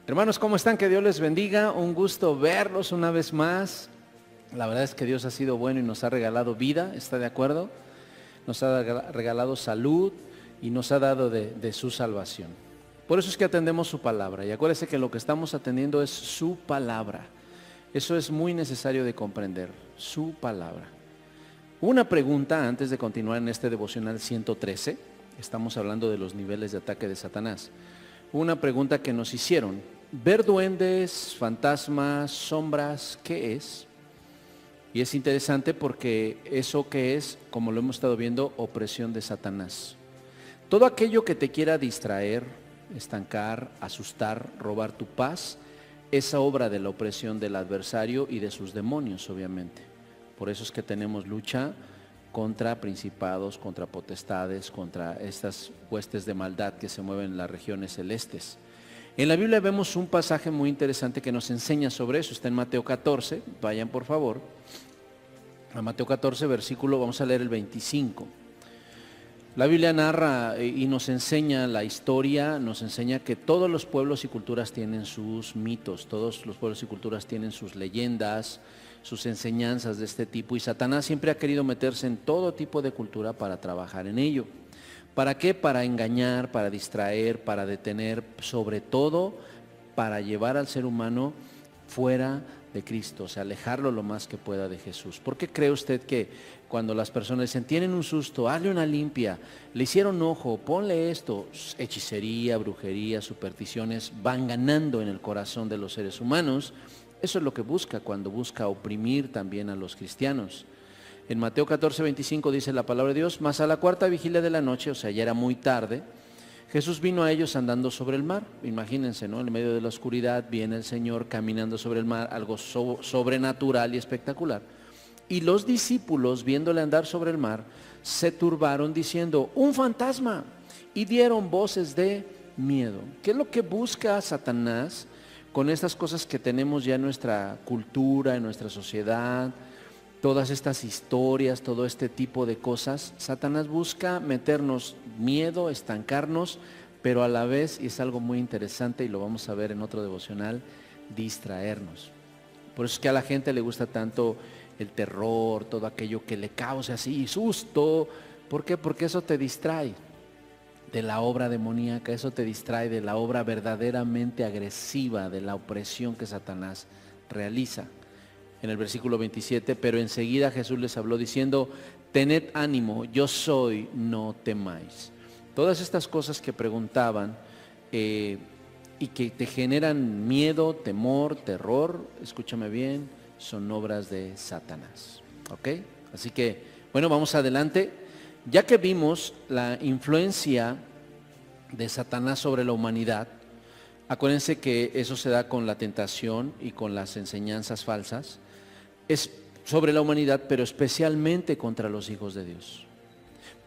Hermanos, ¿cómo están? Que Dios les bendiga. Un gusto verlos una vez más. La verdad es que Dios ha sido bueno y nos ha regalado vida, ¿está de acuerdo? Nos ha regalado salud y nos ha dado de su salvación. Por eso es que atendemos su palabra. Y acuérdense que lo que estamos atendiendo es su palabra. Eso es muy necesario de comprender, su palabra. Una pregunta antes de continuar en este devocional 113. Estamos hablando de los niveles de ataque de Satanás. Una pregunta que nos hicieron: ¿ver duendes, fantasmas, sombras, qué es? Y es interesante porque eso que es, como lo hemos estado viendo, opresión de Satanás. Todo aquello que te quiera distraer, estancar, asustar, robar tu paz, es obra de la opresión del adversario y de sus demonios, obviamente. Por eso es que tenemos lucha contra principados, contra potestades, contra estas huestes de maldad que se mueven en las regiones celestes. En la Biblia vemos un pasaje muy interesante que nos enseña sobre eso. Está en Mateo 14, vayan por favor a Mateo 14, versículo, vamos a leer el 25. La Biblia narra y nos enseña la historia, nos enseña que todos los pueblos y culturas tienen sus mitos, todos los pueblos y culturas tienen sus leyendas, sus enseñanzas de este tipo, y Satanás siempre ha querido meterse en todo tipo de cultura para trabajar en ello. ¿Para qué? Para engañar, para distraer, para detener, sobre todo para llevar al ser humano fuera de Cristo, o sea, alejarlo lo más que pueda de Jesús. ¿Por qué cree usted que cuando las personas dicen, tienen un susto, hazle una limpia, le hicieron ojo, ponle esto, hechicería, brujería, supersticiones, van ganando en el corazón de los seres humanos? Eso es lo que busca cuando busca oprimir también a los cristianos. En Mateo 14, 25 dice la palabra de Dios: mas a la cuarta vigilia de la noche, o sea, ya era muy tarde, Jesús vino a ellos andando sobre el mar. Imagínense, ¿no? En medio de la oscuridad viene el Señor caminando sobre el mar, algo sobrenatural y espectacular. Y los discípulos, viéndole andar sobre el mar, se turbaron diciendo, ¡un fantasma! Y dieron voces de miedo. ¿Qué es lo que busca Satanás con estas cosas que tenemos ya en nuestra cultura, en nuestra sociedad? Todas estas historias, todo este tipo de cosas, Satanás busca meternos miedo, estancarnos, pero a la vez, y es algo muy interesante y lo vamos a ver en otro devocional, distraernos. Por eso es que a la gente le gusta tanto el terror, todo aquello que le cause así susto. ¿Por qué? Porque eso te distrae de la obra demoníaca, eso te distrae de la obra verdaderamente agresiva, de la opresión que Satanás realiza. En el versículo 27, pero enseguida Jesús les habló diciendo, tened ánimo, yo soy, no temáis. Todas estas cosas que preguntaban y que te generan miedo, temor, terror, escúchame bien, son obras de Satanás. ¿Ok? Así que, bueno, vamos adelante. Ya que vimos la influencia de Satanás sobre la humanidad, acuérdense que eso se da con la tentación y con las enseñanzas falsas. Es sobre la humanidad, pero especialmente contra los hijos de Dios.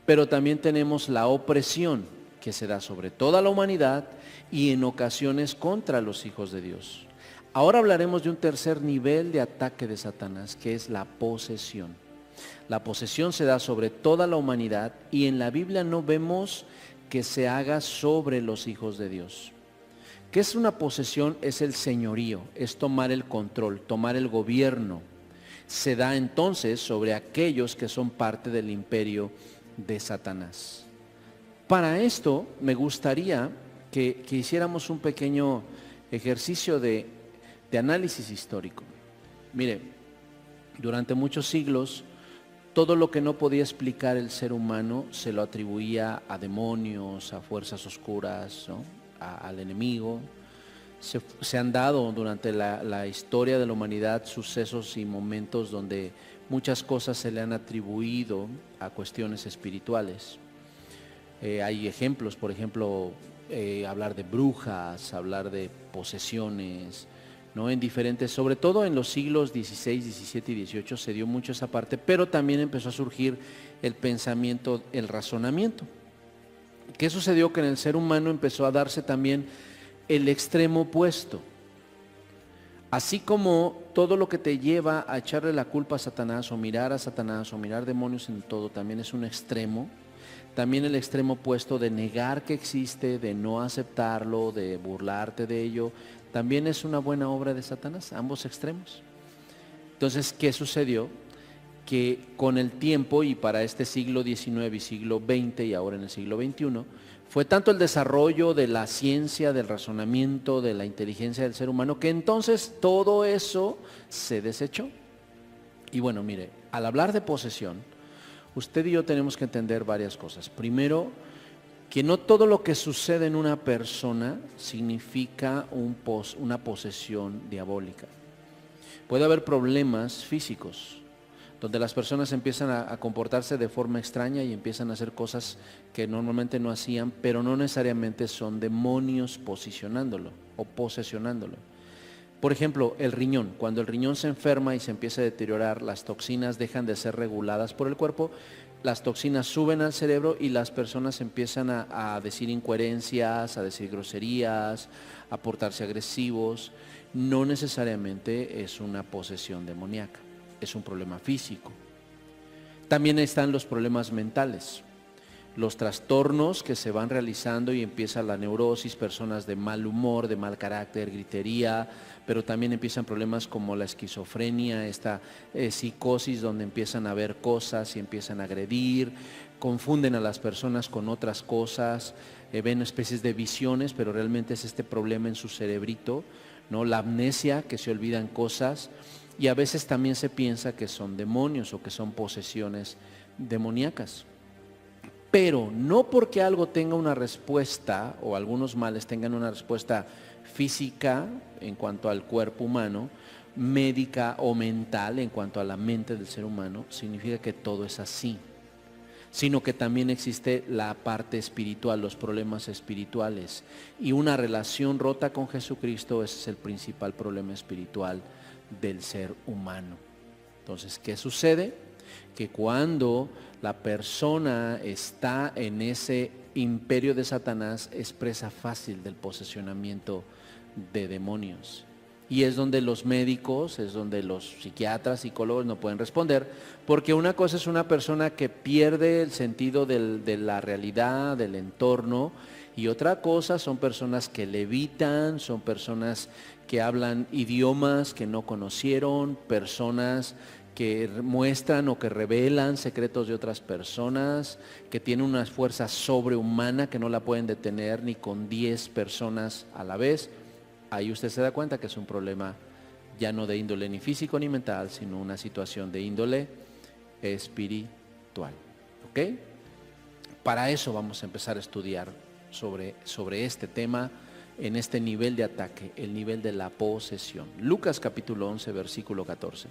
Pero también tenemos la opresión que se da sobre toda la humanidad y en ocasiones contra los hijos de Dios. Ahora hablaremos de un tercer nivel de ataque de Satanás, que es la posesión. La posesión se da sobre toda la humanidad y en la Biblia no vemos que se haga sobre los hijos de Dios. ¿Qué es una posesión? Es el señorío, es tomar el control, tomar el gobierno. Se da entonces sobre aquellos que son parte del imperio de Satanás. Para esto me gustaría que hiciéramos un pequeño ejercicio de análisis histórico. Mire, durante muchos siglos, todo lo que no podía explicar el ser humano se lo atribuía a demonios, a fuerzas oscuras, ¿no? Al enemigo. Se han dado durante la historia de la humanidad sucesos y momentos donde muchas cosas se le han atribuido a cuestiones espirituales. Hay ejemplos, por ejemplo, hablar de brujas, hablar de posesiones, ¿no? En diferentes, sobre todo en los siglos XVI, XVII y XVIII se dio mucho esa parte, pero también empezó a surgir el pensamiento, el razonamiento. ¿Qué sucedió? Que en el ser humano empezó a darse también el extremo opuesto. Así como todo lo que te lleva a echarle la culpa a Satanás o mirar demonios en todo, también es un extremo. También el extremo opuesto de negar que existe, de no aceptarlo, de burlarte de ello, también es una buena obra de Satanás, ambos extremos. Entonces, ¿qué sucedió? Que con el tiempo, y para este siglo XIX y siglo XX y ahora en el siglo XXI, fue tanto el desarrollo de la ciencia, del razonamiento, de la inteligencia del ser humano, que entonces todo eso se desechó. Y bueno, mire, al hablar de posesión, usted y yo tenemos que entender varias cosas. Primero, que no todo lo que sucede en una persona significa una posesión diabólica. Puede haber problemas físicos, donde las personas empiezan a comportarse de forma extraña y empiezan a hacer cosas que normalmente no hacían, pero no necesariamente son demonios posicionándolo o posesionándolo. Por ejemplo, el riñón. Cuando el riñón se enferma y se empieza a deteriorar, las toxinas dejan de ser reguladas por el cuerpo, las toxinas suben al cerebro y las personas empiezan a decir incoherencias, a decir groserías, a portarse agresivos. No necesariamente es una posesión demoníaca, es un problema físico. También están los problemas mentales, los trastornos que se van realizando y empieza la neurosis, personas de mal humor, de mal carácter, gritería, pero también empiezan problemas como la esquizofrenia, esta psicosis donde empiezan a ver cosas y empiezan a agredir, confunden a las personas con otras cosas, ven especies de visiones, pero realmente es este problema en su cerebrito, ¿no? La amnesia, que se olvidan cosas, y a veces también se piensa que son demonios o que son posesiones demoníacas. Pero no porque algo tenga una respuesta o algunos males tengan una respuesta física en cuanto al cuerpo humano, médica o mental en cuanto a la mente del ser humano, significa que todo es así, sino que también existe la parte espiritual, los problemas espirituales, y una relación rota con Jesucristo, ese es el principal problema espiritual del ser humano. Entonces, ¿qué sucede? Que cuando la persona está en ese imperio de Satanás, es presa fácil del posesionamiento de demonios. Y es donde los médicos, es donde los psiquiatras, psicólogos no pueden responder, porque una cosa es una persona que pierde el sentido de la realidad, del entorno, y otra cosa son personas que levitan, son personas que hablan idiomas que no conocieron, personas que muestran o que revelan secretos de otras personas, que tienen una fuerza sobrehumana que no la pueden detener ni con 10 personas a la vez. Ahí usted se da cuenta que es un problema ya no de índole ni físico ni mental, sino una situación de índole espiritual. ¿Ok? Para eso vamos a empezar a estudiar sobre este tema en este nivel de ataque, el nivel de la posesión. Lucas capítulo 11, versículo 14.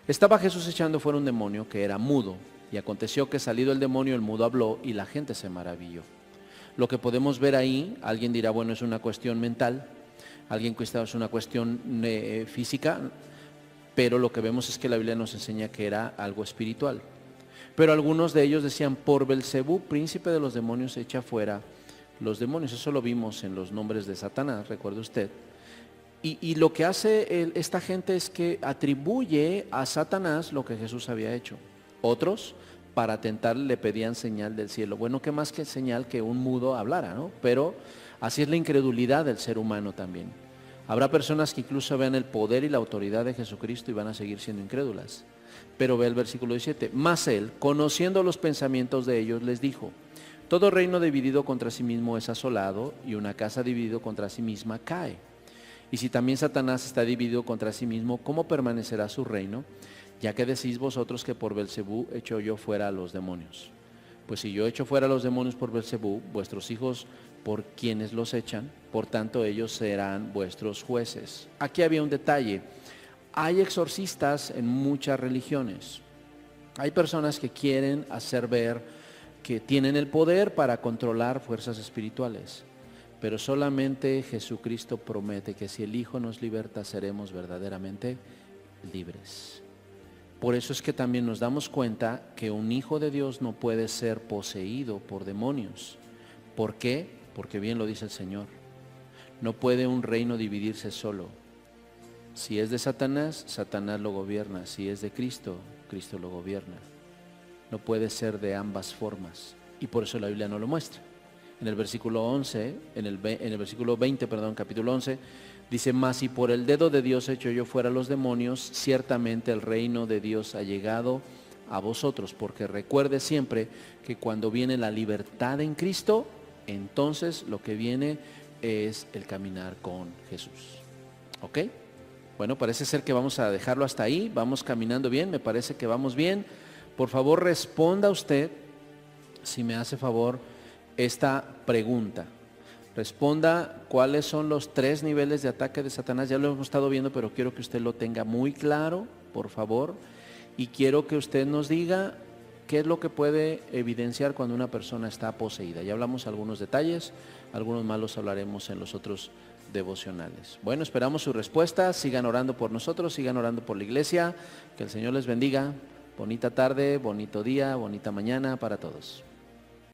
Estaba Jesús echando fuera un demonio que era mudo, y aconteció que salido el demonio, el mudo habló y la gente se maravilló. Lo que podemos ver ahí, alguien dirá, bueno, es una cuestión mental, alguien que es una cuestión física, pero lo que vemos es que la Biblia nos enseña que era algo espiritual. Pero algunos de ellos decían, por Belcebú, príncipe de los demonios, echa fuera los demonios. Eso lo vimos en los nombres de Satanás, recuerde usted. Y lo que hace esta gente es que atribuye a Satanás lo que Jesús había hecho. Otros, para tentarle, le pedían señal del cielo. Bueno, ¿qué más que señal que un mudo hablara, ¿no? Pero así es la incredulidad del ser humano también. Habrá personas que incluso vean el poder y la autoridad de Jesucristo y van a seguir siendo incrédulas. Pero ve el versículo 17. Mas él, conociendo los pensamientos de ellos, les dijo, todo reino dividido contra sí mismo es asolado, y una casa dividida contra sí misma cae. Y si también Satanás está dividido contra sí mismo, ¿cómo permanecerá su reino? Ya que decís vosotros que por Belcebú echo yo fuera a los demonios. Pues si yo echo fuera a los demonios por Belcebú, vuestros hijos por quienes los echan, por tanto ellos serán vuestros jueces. Aquí había un detalle. Hay exorcistas en muchas religiones. Hay personas que quieren hacer ver que tienen el poder para controlar fuerzas espirituales. Pero solamente Jesucristo promete que si el Hijo nos liberta, seremos verdaderamente libres. Por eso es que también nos damos cuenta que un hijo de Dios no puede ser poseído por demonios. ¿Por qué? Porque bien lo dice el Señor. No puede un reino dividirse solo. Si es de Satanás, Satanás lo gobierna. Si es de Cristo, Cristo lo gobierna. No puede ser de ambas formas. Y por eso la Biblia no lo muestra. En el versículo 11, en el versículo 20, capítulo 11, Dice, mas si por el dedo de Dios echo yo fuera los demonios, ciertamente el reino de Dios ha llegado a vosotros, porque recuerde siempre que cuando viene la libertad en Cristo, entonces lo que viene es el caminar con Jesús. ¿Ok? Bueno, parece ser que vamos a dejarlo hasta ahí. Vamos caminando bien, me parece que vamos bien. Por favor, responda usted, si me hace favor, esta pregunta. Responda cuáles son los 3 niveles de ataque de Satanás. Ya lo hemos estado viendo, pero quiero que usted lo tenga muy claro, por favor. Y quiero que usted nos diga qué es lo que puede evidenciar cuando una persona está poseída. Ya hablamos algunos detalles, algunos más los hablaremos en los otros devocionales. Bueno, esperamos su respuesta. Sigan orando por nosotros, sigan orando por la iglesia. Que el Señor les bendiga. Bonita tarde, bonito día, bonita mañana para todos.